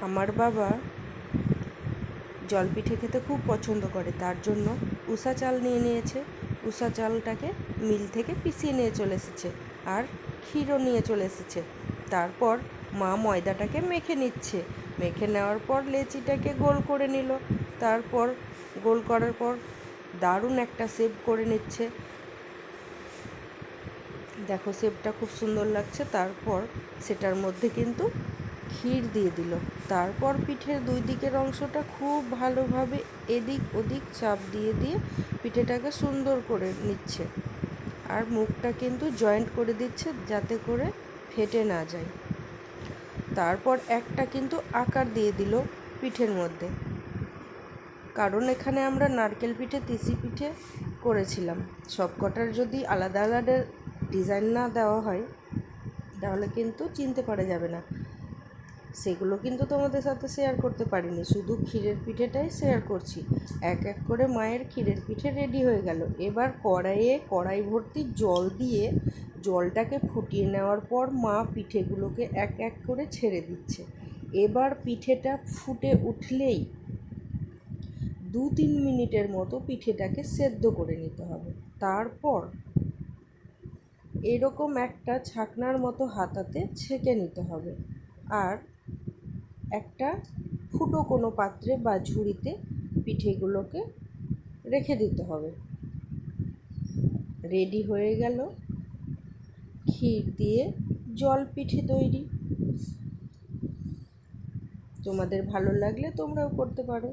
আমার বাবা জলপিঠে খেতে খুব পছন্দ করে, তার জন্য উষা চাল নিয়ে নিয়েছে। উষা চালটাকে মিল থেকে পিষিয়ে নিয়ে চলে এসেছে, আর ক্ষীরও নিয়ে চলে এসেছে। তারপর মা ময়দাটাকে মেখে নিচ্ছে। মেখে নেওয়ার পর লেচিটাকে গোল করে নিল। তারপর গোল করার পর দারুণ একটা শেপ করে নিচ্ছে। দেখো শেপটা খুব সুন্দর লাগছে। তারপর সেটার মধ্যে কিন্তু ক্ষীর দিয়ে দিল। তারপর পিঠের দুই দিকের অংশটা খুব ভালোভাবে এদিক ওদিক চাপ দিয়ে দিয়ে পিঠেটাকে সুন্দর করে নিচ্ছে, আর মুখটা কিন্তু জয়েন্ট করে দিচ্ছে যাতে করে ফেটে না যায়। তারপর একটা কিন্তু আকার দিয়ে দিল পিঠের মধ্যে, কারণ এখানে আমরা নারকেল পিঠে তিসি পিঠে করেছিলাম। সবকটার যদি আলাদা আলাদা ডিজাইন না দেওয়া হয় তাহলে কিন্তু চিনতে পারা যাবে না। সেগুলো কিন্তু তোমাদের সাথে শেয়ার করতে পারিনি, শুধু ক্ষীরের পিঠেটাই শেয়ার করছি। এক এক করে মায়ের ক্ষীরের পিঠে রেডি হয়ে গেল। এবার কড়াই ভর্তি জল দিয়ে জলটাকে ফুটিয়ে নেওয়ার পর মা পিঠেগুলোকে এক এক করে ছেড়ে দিচ্ছে। এবার পিঠেটা ফুটে উঠলেই 2-3 মিনিটের মতো পিঠেটাকে সেদ্ধ করে নিতে হবে। তারপর এরকম একটা ছাকনার মতো হাতাতে ছেঁকে নিতে হবে, আর একটা ফুটো কোনো পাত্রে বা ঝুড়িতে পিঠেগুলোকে রেখে দিতে হবে। রেডি হয়ে গেল ক্ষীর দিয়ে জল পিঠে তৈরি। তোমাদের ভালো লাগলে তোমরাও করতে পারো।